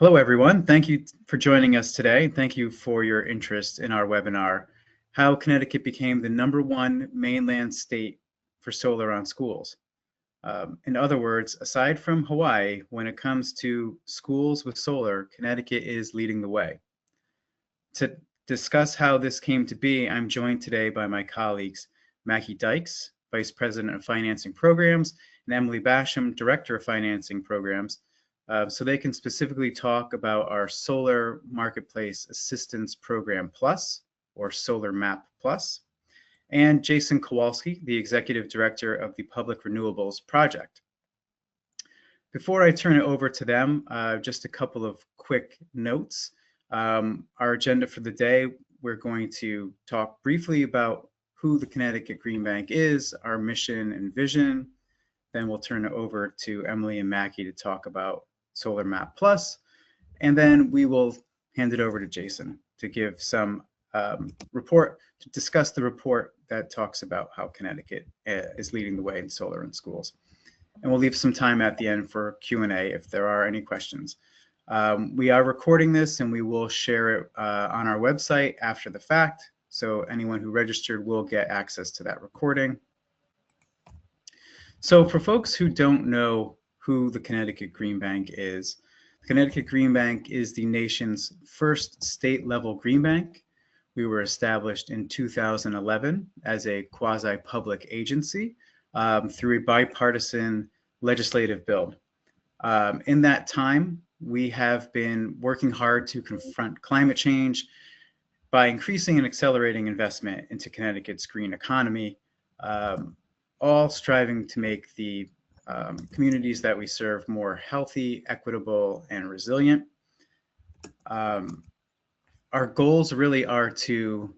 Hello, everyone. Thank you for joining us today. Thank you for your interest in our webinar, How Connecticut Became the #1 mainland state for solar on schools. In other words, aside from Hawaii, when it comes to schools with solar, Connecticut is leading the way. To discuss how this came to be, I'm joined today by my colleagues, Mackie Dykes, Vice President of Financing Programs, and Emily Basham, Director of Financing Programs, so they can specifically talk about our Solar Marketplace Assistance Program Plus, or Solar Map Plus, and Jason Kowalski, the Executive Director of the Public Renewables Project. Before I turn it over to them, just a couple of quick notes. Our agenda for the day, we're going to talk briefly about who the Connecticut Green Bank is, our mission and vision. Then we'll turn it over to Emily and Mackie to talk about Solar Map Plus, and then we will hand it over to Jason to give some to discuss the report that talks about how Connecticut is leading the way in solar in schools. And we'll leave some time at the end for Q&A if there are any questions. We are recording this and we will share it on our website after the fact, so anyone who registered will get access to that recording. So for folks who don't know who the Connecticut Green Bank is, the Connecticut Green Bank is the nation's first state-level green bank. We were established in 2011 as a quasi-public agency through a bipartisan legislative bill. In that time, we have been working hard to confront climate change by increasing and accelerating investment into Connecticut's green economy, all striving to make the communities that we serve more healthy, equitable, and resilient. Our goals really are to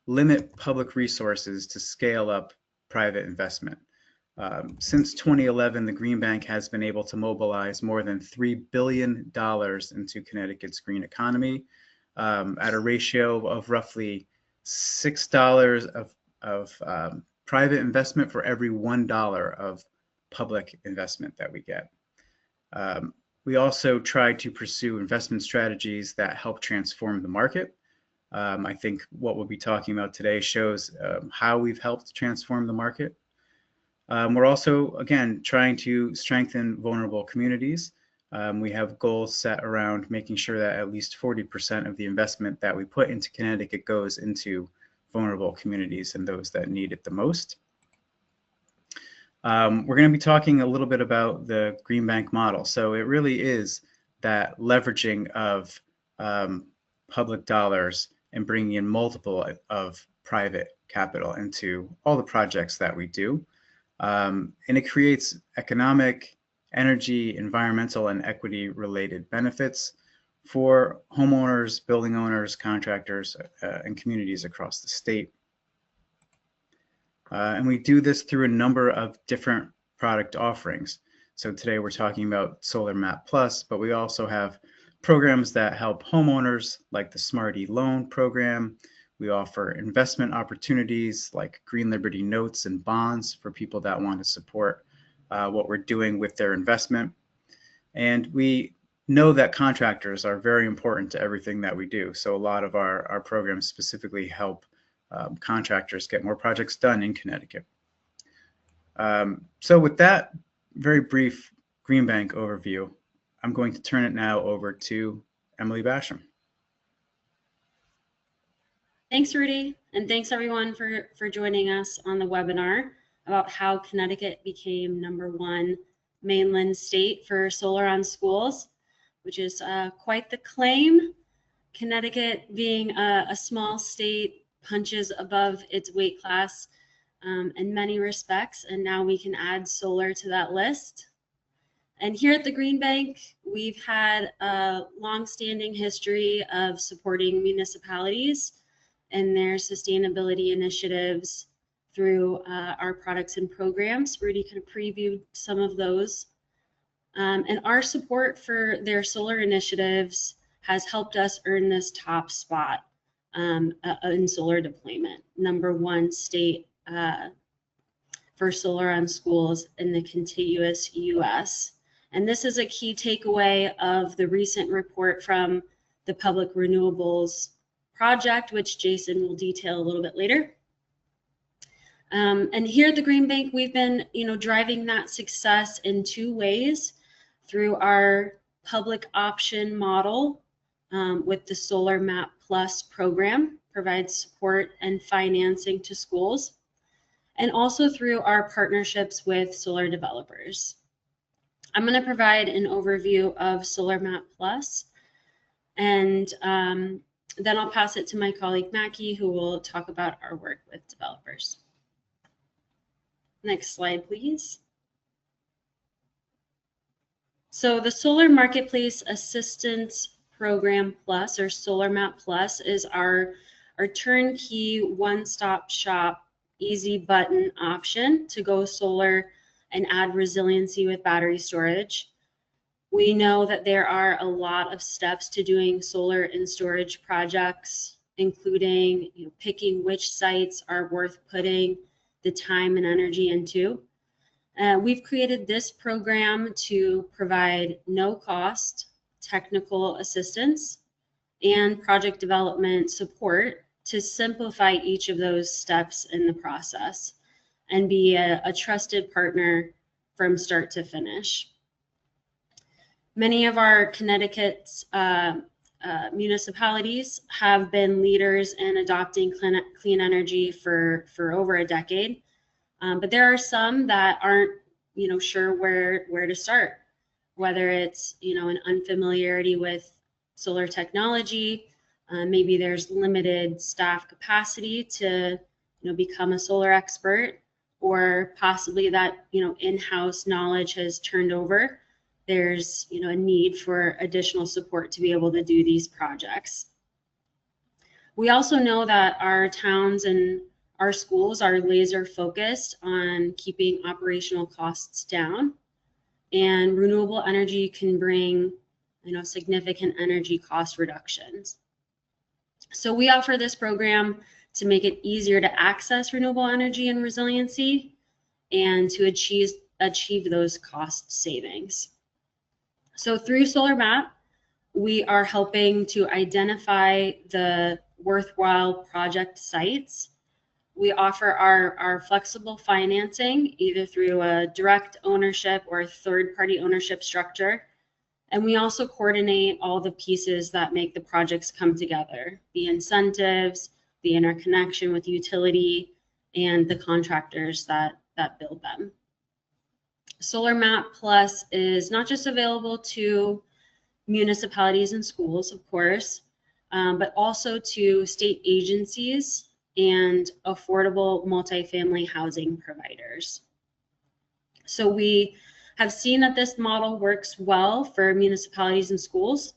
limit public resources to scale up private investment. Since 2011, the Green Bank has been able to mobilize more than $3 billion into Connecticut's green economy at a ratio of roughly $6 of private investment for every $1 of public investment that we get. We also try to pursue investment strategies that help transform the market. I think what we'll be talking about today shows how we've helped transform the market. We're also, again, trying to strengthen vulnerable communities. We have goals set around making sure that at least 40% of the investment that we put into Connecticut goes into vulnerable communities and those that need it the most. We're going to be talking a little bit about the Green Bank model. So it really is that leveraging of public dollars and bringing in multiple of private capital into all the projects that we do. And it creates economic, energy, environmental, and equity related benefits for homeowners, building owners, contractors, and communities across the state. And we do this through a number of different product offerings. So today we're talking about Solar Map Plus, but we also have programs that help homeowners like the Smarty Loan program. We offer investment opportunities like Green Liberty notes and bonds for people that want to support what we're doing with their investment. And we know that contractors are very important to everything that we do. So a lot of our programs specifically help contractors get more projects done in Connecticut. So with that very brief Green Bank overview, I'm going to turn it now over to Emily Basham. Thanks, Rudy, and thanks everyone for joining us on the webinar about how Connecticut became #1 mainland state for solar on schools, which is quite the claim. Connecticut, being a small state, punches above its weight class in many respects, and now we can add solar to that list. And here at the Green Bank, we've had a long-standing history of supporting municipalities and their sustainability initiatives through our products and programs. Rudy kind of previewed some of those. And our support for their solar initiatives has helped us earn this top spot in solar deployment, #1 state for solar on schools in the contiguous US. And this is a key takeaway of the recent report from the Public Renewables Project, which Jason will detail a little bit later. And here at the Green Bank, we've been, driving that success in two ways: through our public option model with the Solar Map Plus program, provides support and financing to schools, and also through our partnerships with solar developers. I'm going to provide an overview of Solar Map Plus, and then I'll pass it to my colleague Mackie, who will talk about our work with developers. Next slide, please. So the Solar Marketplace Assistance Program Plus, or Solar Map Plus, is our turnkey one-stop shop, easy button option to go solar and add resiliency with battery storage. We know that there are a lot of steps to doing solar and storage projects, including picking which sites are worth putting the time and energy into. We've created this program to provide no-cost technical assistance and project development support to simplify each of those steps in the process and be a trusted partner from start to finish. Many of our Connecticut's municipalities have been leaders in adopting clean energy for over a decade, but there are some that aren't, sure where to start. Whether it's, an unfamiliarity with solar technology, maybe there's limited staff capacity to, become a solar expert, or possibly that, in-house knowledge has turned over. There's, a need for additional support to be able to do these projects. We also know that our towns and our schools are laser focused on keeping operational costs down, and renewable energy can bring, significant energy cost reductions. So we offer this program to make it easier to access renewable energy and resiliency and to achieve those cost savings. So through Solar Map, we are helping to identify the worthwhile project sites. We offer our flexible financing either through a direct ownership or third-party ownership structure. And we also coordinate all the pieces that make the projects come together: the incentives, the interconnection with utility, and the contractors that build them. Solar Map Plus is not just available to municipalities and schools, of course, but also to state agencies and affordable multifamily housing providers. So we have seen that this model works well for municipalities and schools.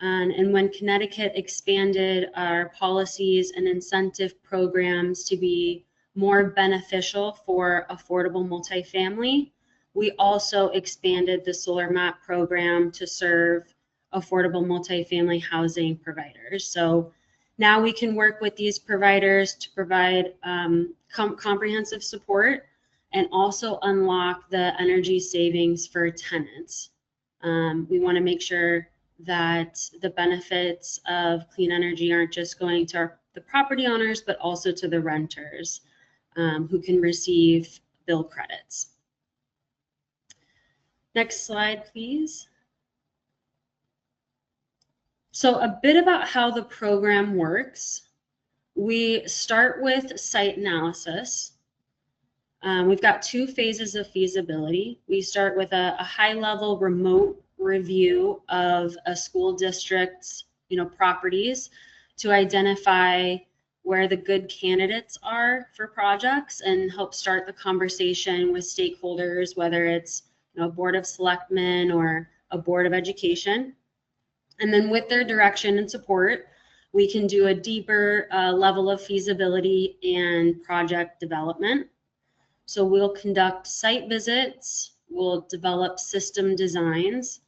And when Connecticut expanded our policies and incentive programs to be more beneficial for affordable multifamily, we also expanded the Solar Map program to serve affordable multifamily housing providers. So now we can work with these providers to provide comprehensive support and also unlock the energy savings for tenants. We want to make sure that the benefits of clean energy aren't just going to the property owners, but also to the renters who can receive bill credits. Next slide, please. So a bit about how the program works. We start with site analysis. We've got two phases of feasibility. We start with a high-level remote review of a school district's properties to identify where the good candidates are for projects and help start the conversation with stakeholders, whether it's a board of selectmen or a board of education. And then with their direction and support, we can do a deeper level of feasibility and project development. So we'll conduct site visits, we'll develop system designs,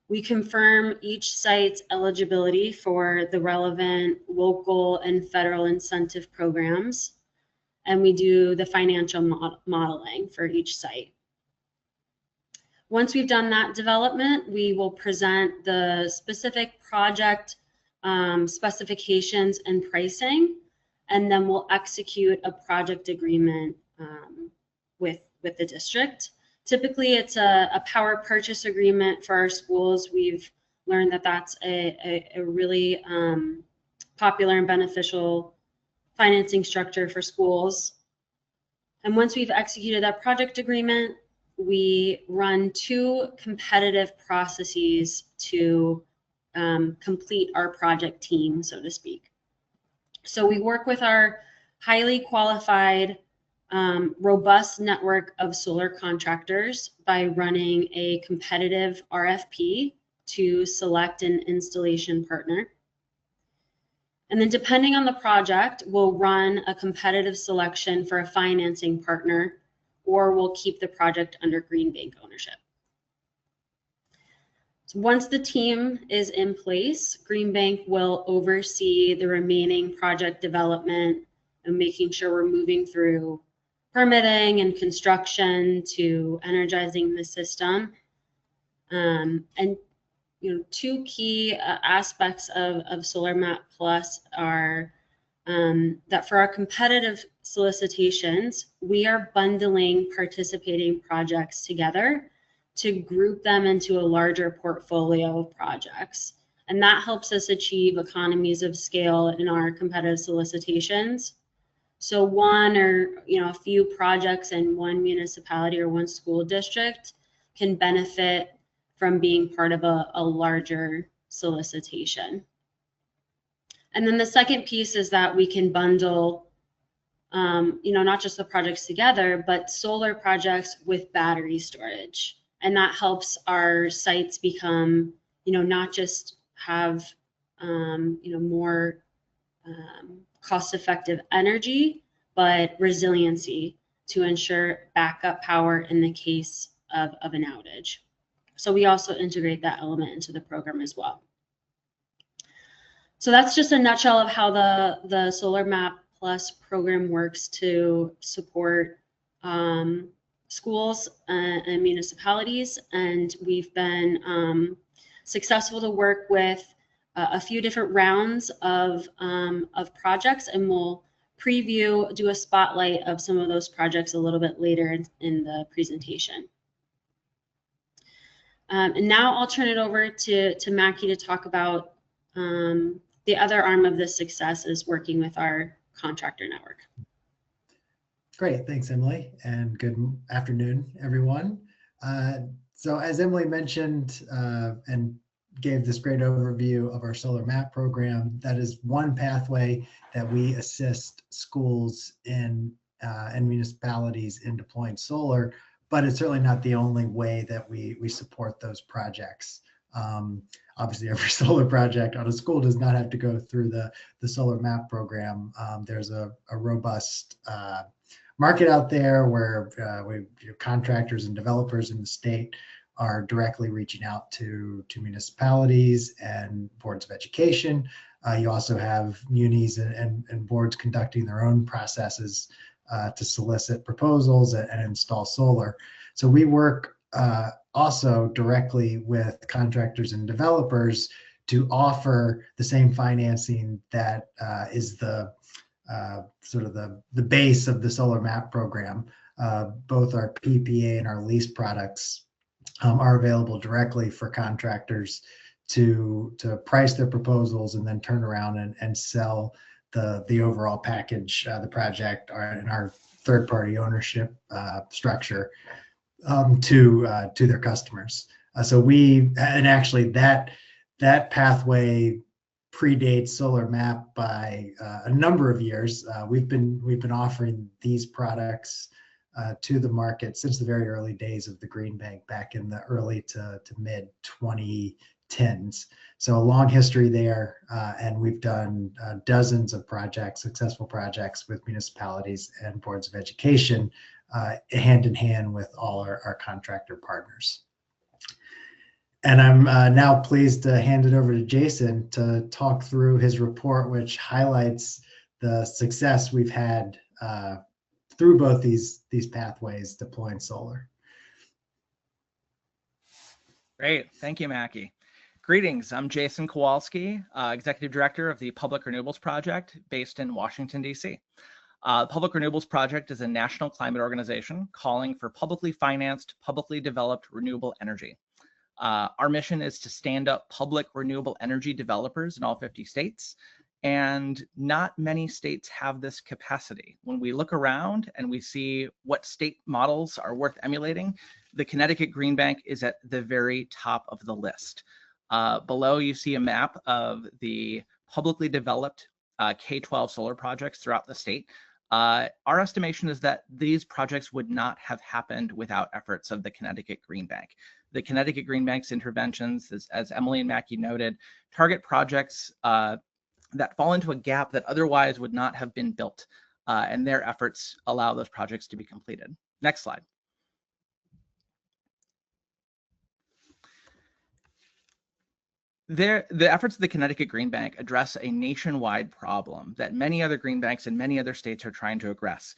we confirm each site's eligibility for the relevant local and federal incentive programs, and we do the financial modeling for each site. Once we've done that development, we will present the specific project specifications and pricing, and then we'll execute a project agreement with the district. Typically, it's a power purchase agreement for our schools. We've learned that that's a really popular and beneficial financing structure for schools. And once we've executed that project agreement, we run 2 competitive processes to complete our project team, so to speak. So we work with our highly qualified, robust network of solar contractors by running a competitive RFP to select an installation partner. And then depending on the project, we'll run a competitive selection for a financing partner, or we'll keep the project under Green Bank ownership. So once the team is in place, Green Bank will oversee the remaining project development and making sure we're moving through permitting and construction to energizing the system. And 2 key aspects of Solar Map Plus are that for our competitive solicitations, we are bundling participating projects together to group them into a larger portfolio of projects. And that helps us achieve economies of scale in our competitive solicitations. So one or a few projects in one municipality or one school district can benefit from being part of a larger solicitation. And then the second piece is that we can bundle, not just the projects together, but solar projects with battery storage. And that helps our sites become, not just have, more cost-effective energy, but resiliency to ensure backup power in the case of an outage. So we also integrate that element into the program as well. So that's just a nutshell of how the Solar Map Plus program works to support schools and municipalities. And we've been successful to work with a few different rounds of projects, and we'll do a spotlight of some of those projects a little bit later in the presentation. And now I'll turn it over to Mackie to talk about the other arm of this success is working with our contractor network. Great, thanks, Emily, and good afternoon, everyone. So as Emily mentioned and gave this great overview of our Solar Map program, that is one pathway that we assist schools and municipalities in deploying solar, but it's certainly not the only way that we support those projects. Obviously, every solar project on a school does not have to go through the Solar Map program. There's a robust market out there where contractors and developers in the state are directly reaching out to municipalities and boards of education. You also have munis and boards conducting their own processes to solicit proposals and install solar. So we work also directly with contractors and developers to offer the same financing that is the sort of the base of the Solar Map program. Both our PPA and our lease products are available directly for contractors to price their proposals and then turn around and sell the overall package, the project, in our third-party ownership structure to their customers. Actually that pathway predates Solar Map by a number of years. We've been offering these products to the market since the very early days of the Green Bank back in the early to mid 2010s. So a long history there, and we've done dozens of projects, successful projects with municipalities and boards of education, hand in hand with all our contractor partners. And I'm now pleased to hand it over to Jason to talk through his report, which highlights the success we've had through both these pathways deploying solar. Great, thank you, Mackie. Greetings, I'm Jason Kowalski, Executive Director of the Public Renewables Project based in Washington, D.C. Public Renewables Project is a national climate organization calling for publicly financed, publicly developed renewable energy. Our mission is to stand up public renewable energy developers in all 50 states, and not many states have this capacity. When we look around and we see what state models are worth emulating, the Connecticut Green Bank is at the very top of the list. Below you see a map of the publicly developed K-12 solar projects throughout the state. Our estimation is that these projects would not have happened without efforts of the Connecticut Green Bank. The Connecticut Green Bank's interventions, as Emily and Mackie noted, target projects that fall into a gap that otherwise would not have been built, and their efforts allow those projects to be completed. Next slide. The efforts of the Connecticut Green Bank address a nationwide problem that many other green banks in many other states are trying to address.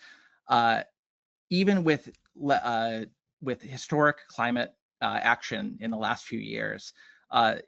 Even with historic climate action in the last few years,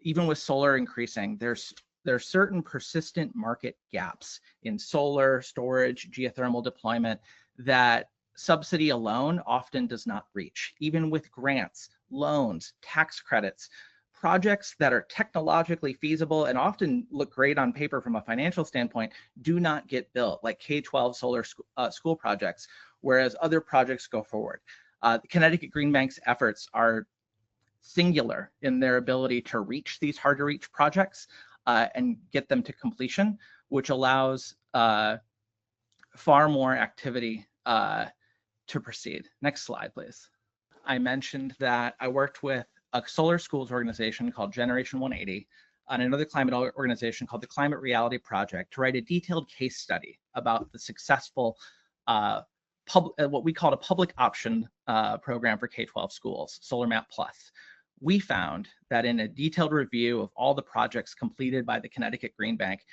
even with solar increasing, there's certain persistent market gaps in solar, storage, geothermal deployment that subsidy alone often does not reach. Even with grants, loans, tax credits, projects that are technologically feasible and often look great on paper from a financial standpoint do not get built, like K-12 solar school projects, whereas other projects go forward. The Connecticut Green Bank's efforts are singular in their ability to reach these hard to reach projects and get them to completion, which allows far more activity to proceed. Next slide, please. I mentioned that I worked with a solar schools organization called Generation 180 and another climate organization called the Climate Reality Project to write a detailed case study about the successful what we called a public option program for K-12 schools, Solar Map Plus. We found that in a detailed review of all the projects completed by the Connecticut Green Bank,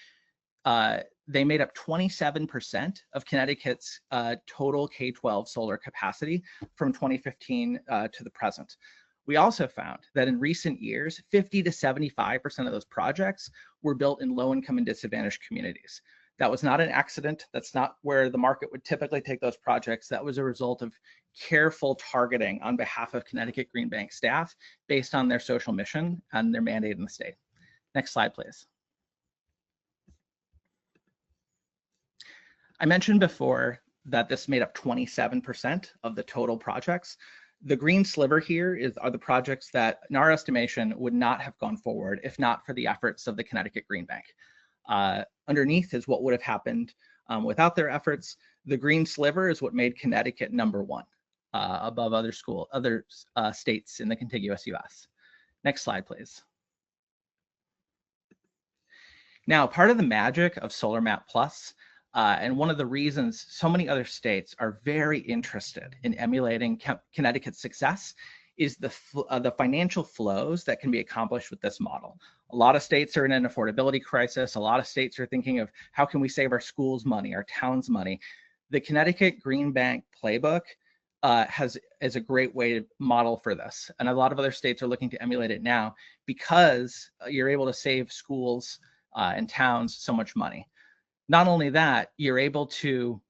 they made up 27% of Connecticut's total K-12 solar capacity from 2015 to the present. We also found that in recent years, 50 to 75% of those projects were built in low-income and disadvantaged communities. That was not an accident. That's not where the market would typically take those projects. That was a result of careful targeting on behalf of Connecticut Green Bank staff based on their social mission and their mandate in the state. Next slide, please. I mentioned before that this made up 27% of the total projects. The green sliver here are the projects that, in our estimation, would not have gone forward if not for the efforts of the Connecticut Green Bank. Underneath is what would have happened without their efforts. The green sliver is what made Connecticut #1 above other states in the contiguous US. Next slide, please. Now, part of the magic of Solar Map Plus, and one of the reasons so many other states are very interested in emulating Connecticut's success is the financial flows that can be accomplished with this model. A lot of states are in an affordability crisis. A lot of states are thinking of how can we save our schools money, our towns money. The Connecticut Green Bank playbook is a great way to model for this. And a lot of other states are looking to emulate it now because you're able to save schools and towns so much money. Not only that, you're able to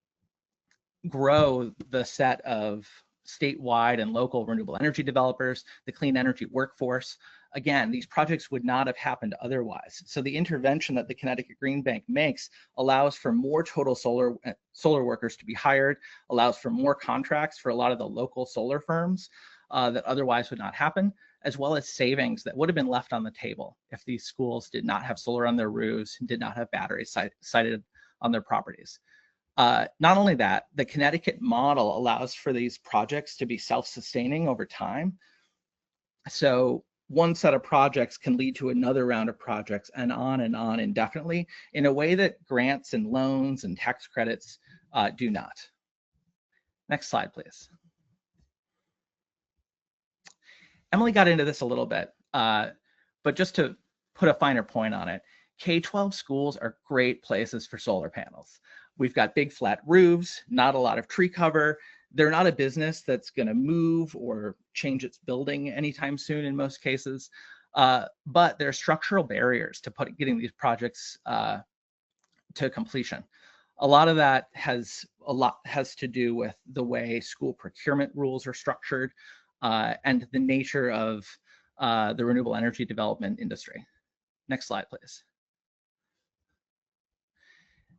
grow the set of statewide and local renewable energy developers, the clean energy workforce. Again, these projects would not have happened otherwise. So the intervention that the Connecticut Green Bank makes allows for more total solar workers to be hired, allows for more contracts for a lot of the local solar firms that otherwise would not happen, as well as savings that would have been left on the table if these schools did not have solar on their roofs and did not have batteries sited on their properties. Not only that, the Connecticut model allows for these projects to be self-sustaining over time. So one set of projects can lead to another round of projects and on indefinitely in a way that grants and loans and tax credits do not. Next slide, please. Emily got into this a little bit, but just to put a finer point on it, K-12 schools are great places for solar panels. We've got big flat roofs, not a lot of tree cover. They're not a business that's going to move or change its building anytime soon in most cases, but there are structural barriers to getting these projects to completion. A lot of that has to do with the way school procurement rules are structured and the nature of the renewable energy development industry. Next slide, please.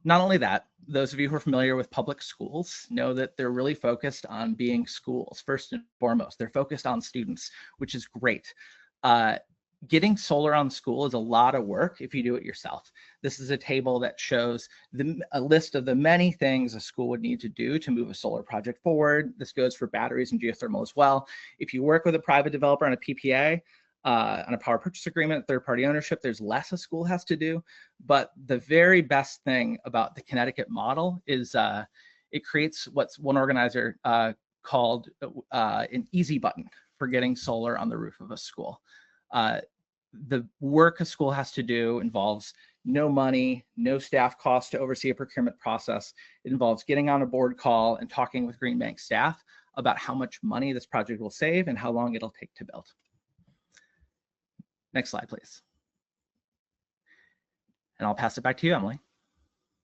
Not only that, those of you who are familiar with public schools know that they're really focused on being schools first and foremost. They're focused on students, which is great. Getting solar on school is a lot of work if you do it yourself. This is a table that shows a list of the many things a school would need to do to move a solar project forward. This goes for batteries and geothermal as well. If you work with a private developer on a PPA, on a power purchase agreement, third-party ownership, there's less a school has to do. But the very best thing about the Connecticut model is it creates what's one organizer called an easy button for getting solar on the roof of a school. The work a school has to do involves no money, no staff costs to oversee a procurement process. It involves getting on a board call and talking with Green Bank staff about how much money this project will save and how long it'll take to build. Next slide, please. And I'll pass it back to you, Emily.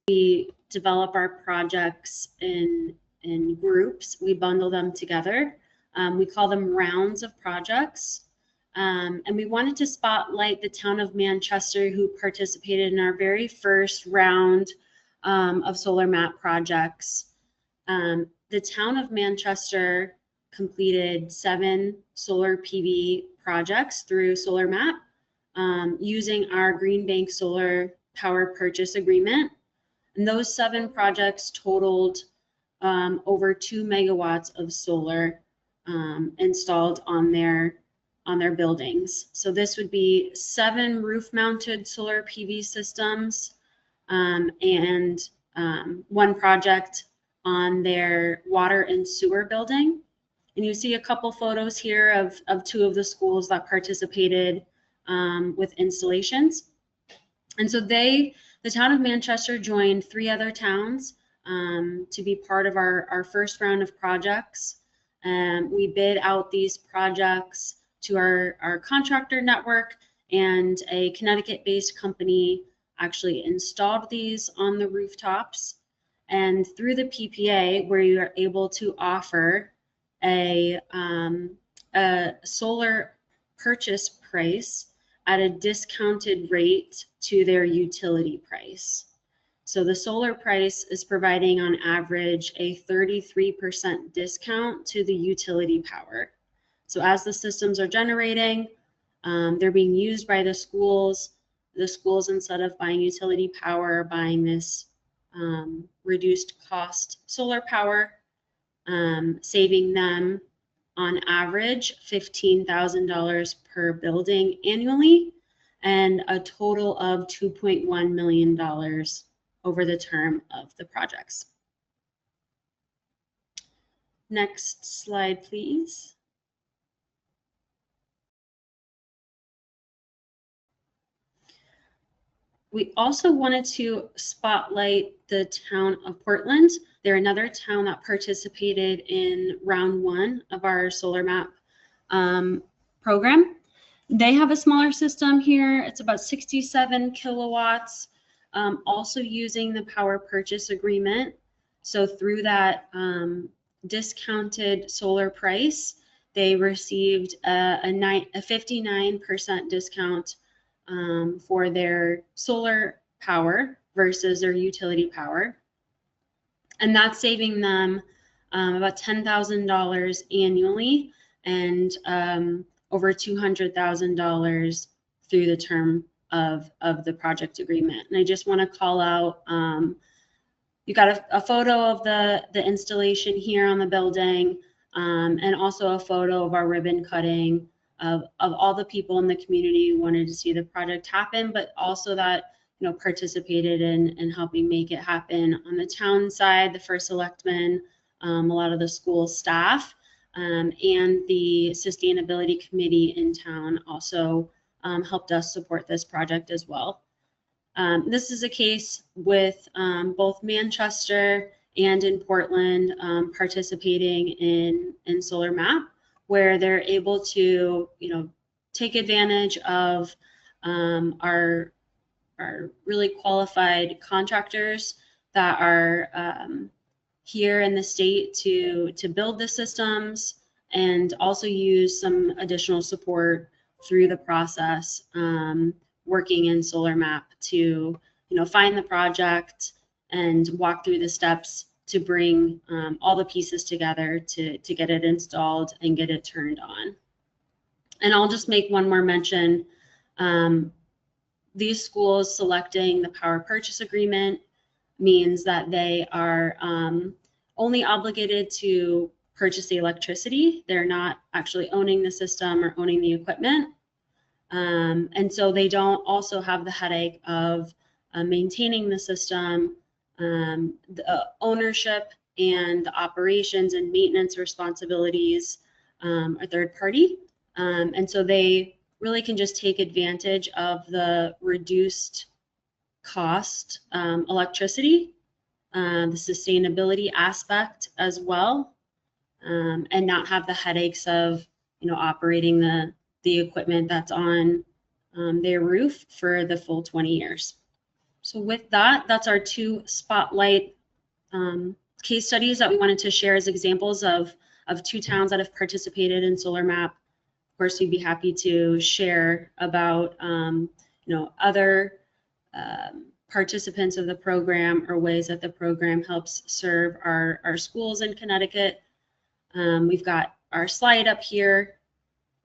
We develop our projects in groups. We bundle them together. We call them rounds of projects. And we wanted to spotlight the town of Manchester, who participated in our very first round of solar map projects. The town of Manchester completed 7 solar PV projects through solar map using our Green Bank solar power purchase agreement. And those 7 projects totaled over 2 megawatts of solar installed on their buildings. So this would be 7 roof-mounted solar PV systems and 1 project on their water and sewer building. And you see a couple photos here of 2 of the schools that participated with installations. And so the town of Manchester joined 3 other towns to be part of our first round of projects. We bid out these projects to our contractor network, and a Connecticut-based company actually installed these on the rooftops. And through the PPA, where you are able to offer a solar purchase price at a discounted rate to their utility price. So the solar price is providing on average a 33% discount to the utility power. So as the systems are generating, they're being used by the schools. The schools, instead of buying utility power, are buying this reduced cost solar power, saving them on average $15,000 per building annually, and a total of $2.1 million over the term of the projects. Next slide, please. We also wanted to spotlight the town of Portland. They're another town that participated in round 1 of our solar map program. They have a smaller system here. It's about 67 kilowatts, also using the power purchase agreement. So through that discounted solar price, they received a 59% discount for their solar power versus their utility power. And that's saving them about $10,000 annually and over $200,000 through the term of the project agreement. And I just want to call out, you got a photo of the installation here on the building, and also a photo of our ribbon cutting of all the people in the community who wanted to see the project happen, but also that participated in helping make it happen on the town side, the first selectmen, a lot of the school staff, and the sustainability committee in town also helped us support this project as well. This is a case with both Manchester and in Portland participating in Solar Map, where they're able to, take advantage of our really qualified contractors that are here in the state to build the systems, and also use some additional support through the process, working in Solar Map to find the project and walk through the steps to bring all the pieces together to get it installed and get it turned on. And I'll just make one more mention. These schools selecting the power purchase agreement means that they are only obligated to purchase the electricity. They're not actually owning the system or owning the equipment. And so they don't also have the headache of maintaining the system, the ownership and the operations and maintenance responsibilities are third party. And so they really can just take advantage of the reduced cost electricity, the sustainability aspect as well, and not have the headaches of operating the equipment that's on their roof for the full 20 years. So with that, that's our two spotlight case studies that we wanted to share as examples of two towns that have participated in Solar Map. Of course, we'd be happy to share about other participants of the program or ways that the program helps serve our schools in Connecticut. We've got our slide up here